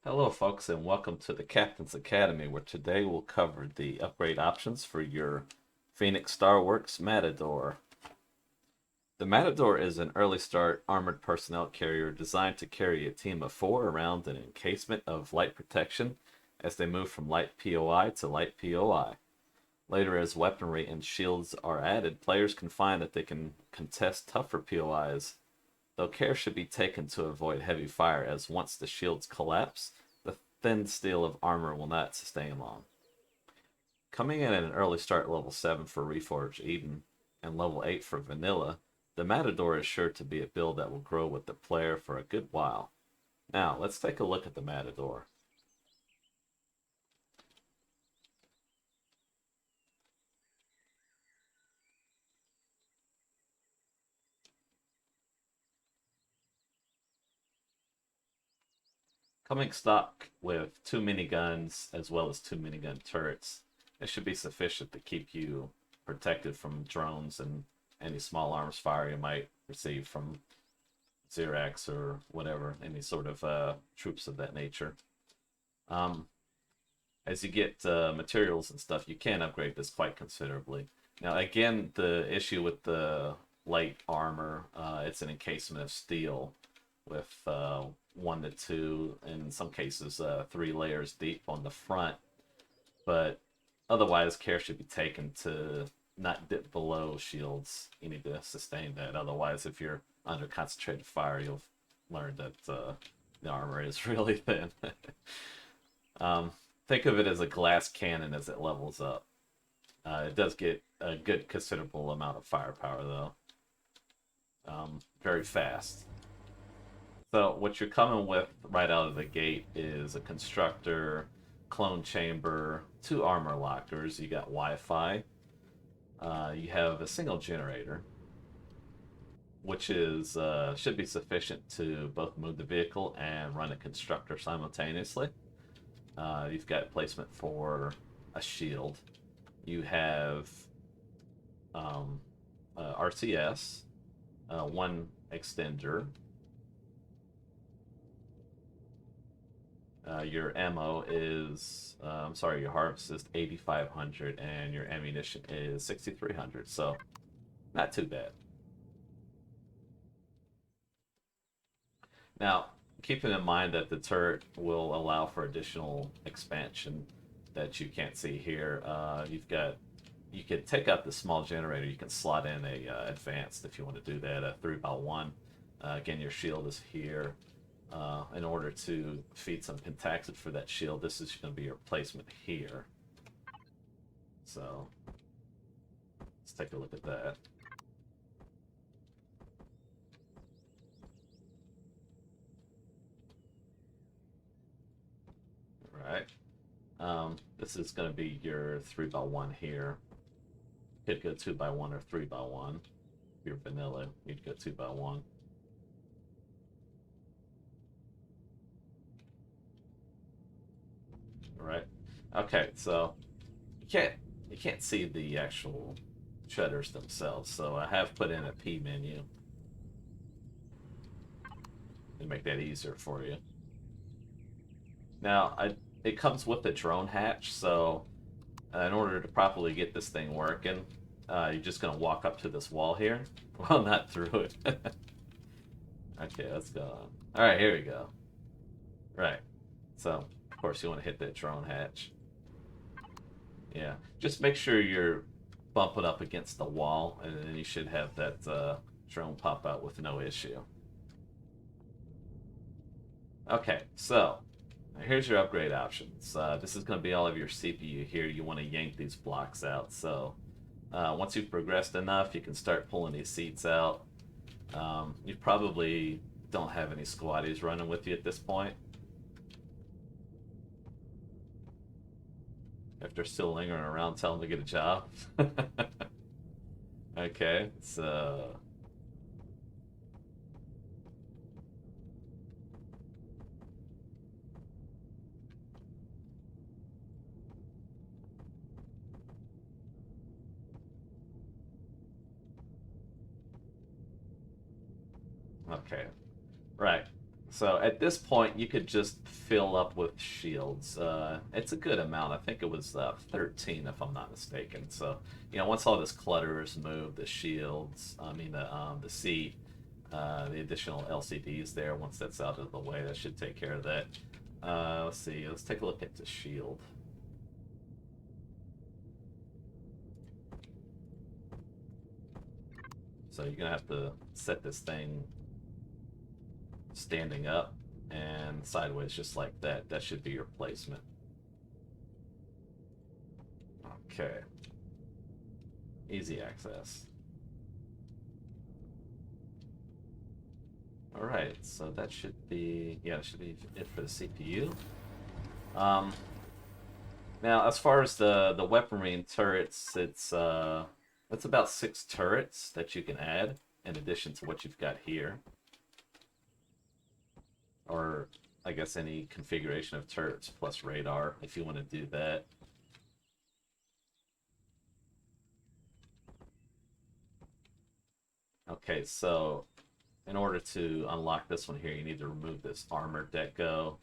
Hello, folks, and welcome to the Captain's Academy, where today we'll cover the upgrade options for your Phoenix Starworks Matador. The Matador is an early start armored personnel carrier designed to carry a team of 4 around an encasement of light protection as they move from light POI to light POI. Later, as weaponry and shields are added, players can find that they can contest tougher POIs, though care should be taken to avoid heavy fire, as once the shields collapse, the thin steel of armor will not sustain long. Coming in at an early start level 7 for Reforged Eden and level 8 for Vanilla, the Matador is sure to be a build that will grow with the player for a good while. Now, let's take a look at the Matador. Coming stock with 2 miniguns as well as 2 minigun turrets, it should be sufficient to keep you protected from drones and any small arms fire you might receive from Xerax or whatever, any sort of troops of that nature. Um, as you get materials and stuff, you can upgrade this quite considerably. Now, again, the issue with the light armor, it's an encasement of steel with 1 to 2, in some cases 3 layers deep on the front. But otherwise, care should be taken to not dip below shields. You need to sustain that. Otherwise, if you're under concentrated fire, you'll learn that the armor is really thin. um, think of it as a glass cannon as it levels up. It does get a good considerable amount of firepower, though. Very fast. So what you're coming with right out of the gate is a constructor, clone chamber, 2 armor lockers. You got Wi-Fi. You have a single generator, which is should be sufficient to both move the vehicle and run a constructor simultaneously. You've got placement for a shield. You have RCS, 1 extender. Your ammo is, your harvest is 8,500 and your ammunition is 6,300, so not too bad. Now, keeping in mind that the turret will allow for additional expansion that you can't see here, you can take out the small generator, you can slot in a advanced if you want to do that, a 3x1. Again, your shield is here. In order to feed some pentaxid for that shield, this is going to be your placement here. So let's take a look at that. All right. This is going to be your 3x1 here. Could go 2x1 or 3x1. If you're vanilla, you'd go 2x1. Right. Okay, so you can't see the actual shutters themselves, so I have put in a P menu to make that easier for you. Now, it comes with a drone hatch, so in order to properly get this thing working, you're just gonna walk up to this wall here. Well, not through it. Okay, let's go. All right, here we go. Right. So, of course, you want to hit that drone hatch. Yeah, just make sure you're bumping up against the wall, and then you should have that drone pop out with no issue. Okay, so here's your upgrade options. This is going to be all of your CPU here. You want to yank these blocks out. So once you've progressed enough, you can start pulling these seats out. You probably don't have any squaddies running with you at this point. If they're still lingering around, tell them to get a job. Okay, so okay, right. So at this point, you could just fill up with shields. It's a good amount. I think it was 13, if I'm not mistaken. So, once all this clutter is moved, the shields, the seat, the additional LCDs there, once that's out of the way, that should take care of that. Let's see. Let's take a look at the shield. So you're gonna have to set this thing standing up and sideways just like that. That should be your placement. Okay. Easy access. Alright, so that should be, that should be it for the CPU. Now, as far as the weaponry and turrets, it's about 6 turrets that you can add in addition to what you've got here. Or, I guess, any configuration of turrets plus radar, if you want to do that. Okay, so in order to unlock this one here, you need to remove this armor deco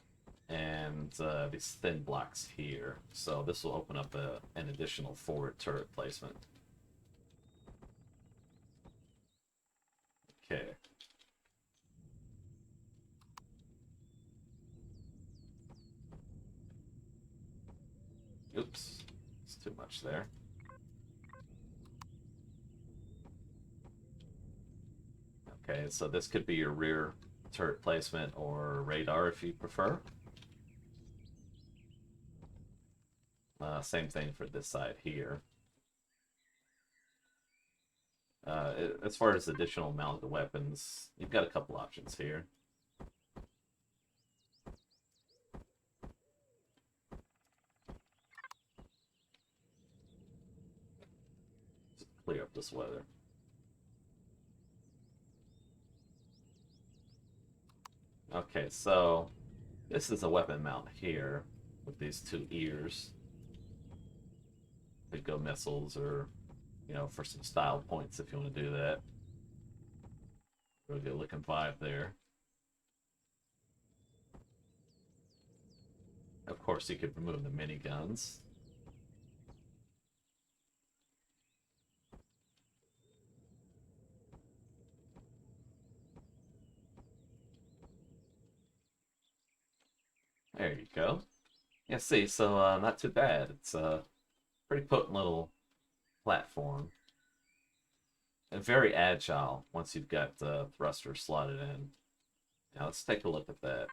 and these thin blocks here. So this will open up an additional forward turret placement. Okay. Oops, it's too much there. Okay, so this could be your rear turret placement or radar if you prefer. Same thing for this side here. As far as additional mounted weapons, you've got a couple options here. Just clear up this weather. Okay, so this is a weapon mount here with these 2 ears. Could go missiles or, for some style points if you want to do that. Really good looking vibe there. Of course, you could remove the miniguns. There you go. Yeah, see, so not too bad. It's a pretty potent little platform. And very agile once you've got the thruster slotted in. Now let's take a look at that.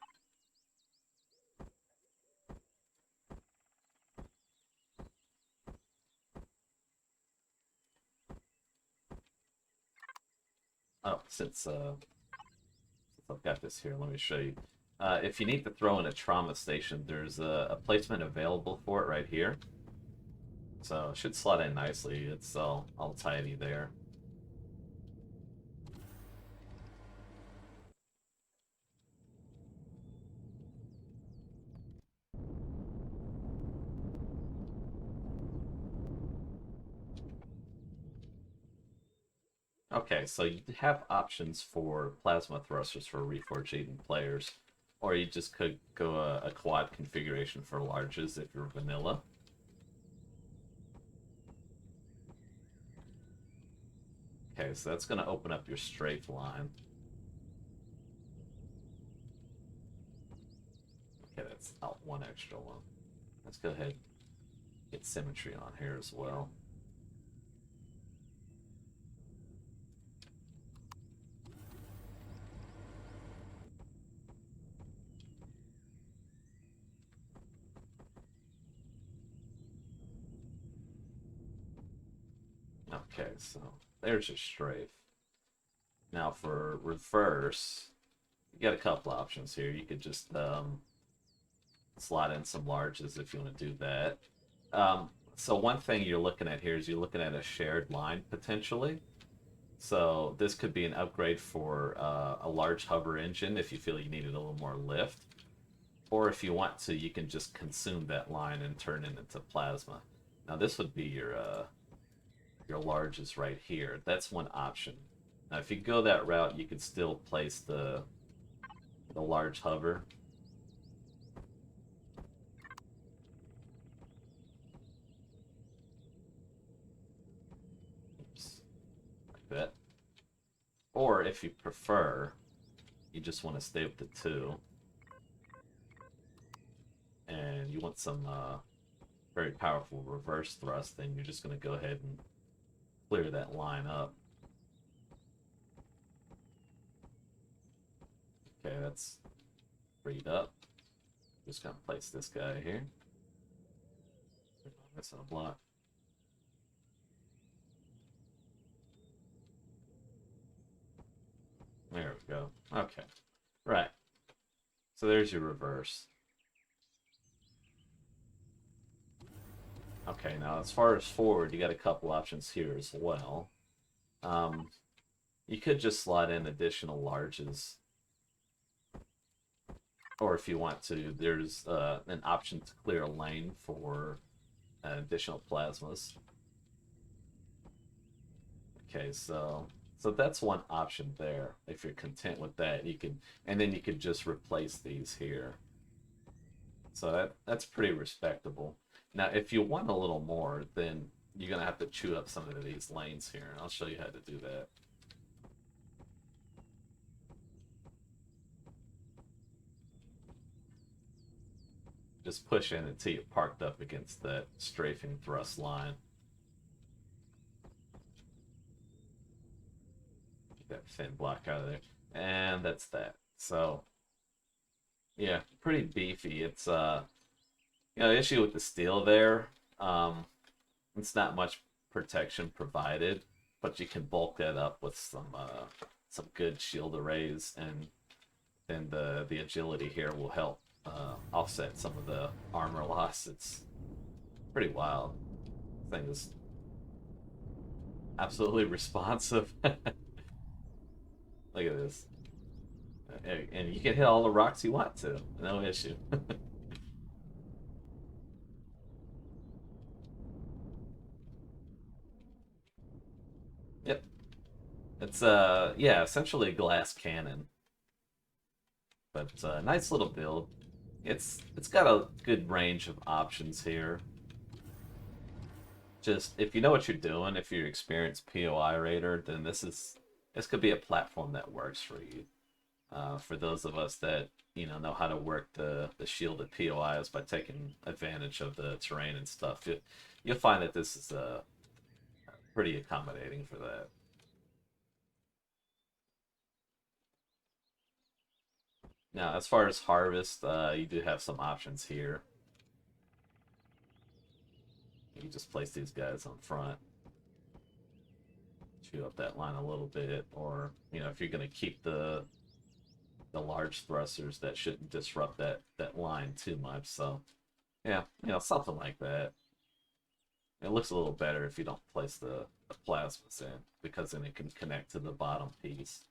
Oh, since I've got this here, let me show you. If you need to throw in a trauma station, there's a placement available for it right here. So it should slot in nicely. It's all tidy there. Okay, so you have options for plasma thrusters for Reforged Eden players, or you just could go a quad configuration for larges if you're vanilla. Okay, so that's going to open up your strafe line. Okay, that's out one extra one. Let's go ahead and get symmetry on here as well. Okay, so there's your strafe. Now for reverse, you got a couple options here. You could just slot in some larges if you want to do that. So one thing you're looking at here is you're looking at a shared line potentially. So this could be an upgrade for a large hover engine if you feel you needed a little more lift. Or if you want to, you can just consume that line and turn it into plasma. Now this would be your larges right here. That's one option. Now if you go that route, you could still place the the large hover. Oops, like that. Or if you prefer, you just want to stay with the 2. And you want some very powerful reverse thrust, then you're just going to go ahead and clear that line up. Okay, that's freed up. Just gonna place this guy here. Missing a block. There we go. Okay. Right. So there's your reverse. Okay, now as far as forward, you got a couple options here as well. You could just slot in additional larges. Or if you want to, there's an option to clear a lane for additional plasmas. Okay, so that's one option there. If you're content with that, you can, and then you could just replace these here. So that's pretty respectable. Now, if you want a little more, then you're gonna have to chew up some of these lanes here, and I'll show you how to do that. Just push in until you're parked up against that strafing thrust line. Get that thin block out of there. And that's that. So, yeah, pretty beefy. It's, the issue with the steel there, it's not much protection provided, but you can bulk that up with some good shield arrays, and then the agility here will help offset some of the armor loss. It's pretty wild. This thing is absolutely responsive. Look at this. And you can hit all the rocks you want to. No issue. Yep. It's yeah, essentially a glass cannon. But nice little build. It's got a good range of options here. Just if you know what you're doing, if you're an experienced POI raider, then this could be a platform that works for you. For those of us that know how to work the shielded POIs by taking advantage of the terrain and stuff, you'll find that this is pretty accommodating for that. Now, as far as harvest, you do have some options here. You can just place these guys on front, chew up that line a little bit, or if you're going to keep the large thrusters, that shouldn't disrupt that line too much. So yeah, something like that. It looks a little better if you don't place the plasmas in, because then it can connect to the bottom piece.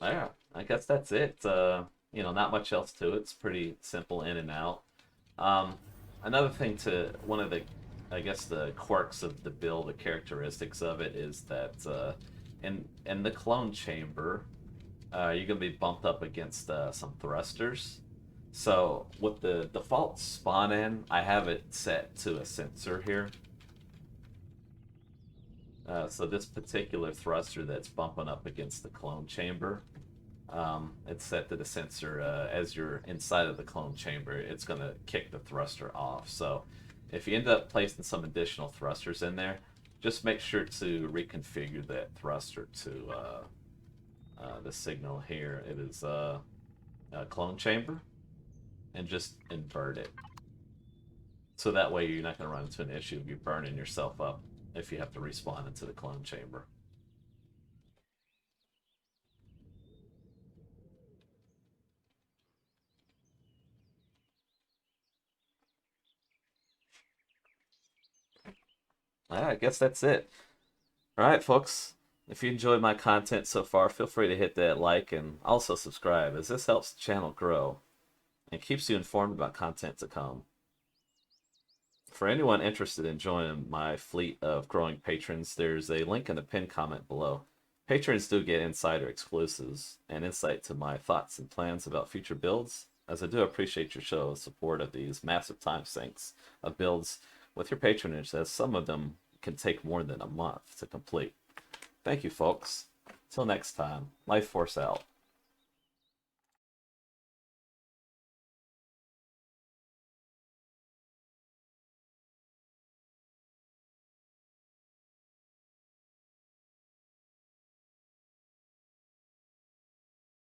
Yeah, I guess that's it. Not much else to it. It's pretty simple in and out. Um, Another thing one of the, I guess, the quirks of the build, the characteristics of it is that in the clone chamber, you're gonna be bumped up against some thrusters. So with the default spawn in, I have it set to a sensor here. So this particular thruster that's bumping up against the clone chamber, it's set to the sensor. As you're inside of the clone chamber, it's going to kick the thruster off. So if you end up placing some additional thrusters in there, just make sure to reconfigure that thruster to the signal here. It is a clone chamber, and just invert it. So that way you're not going to run into an issue of you burning yourself up if you have to respawn into the clone chamber. I guess that's it. All right, folks. If you enjoyed my content so far, feel free to hit that like and also subscribe, as this helps the channel grow. and keeps you informed about content to come. For anyone interested in joining my fleet of growing patrons, there's a link in the pinned comment below. Patrons do get insider exclusives and insight to my thoughts and plans about future builds, as I do appreciate your show of support of these massive time sinks of builds with your patronage, as some of them can take more than a month to complete. Thank you, folks. Till next time, LyfeForce out.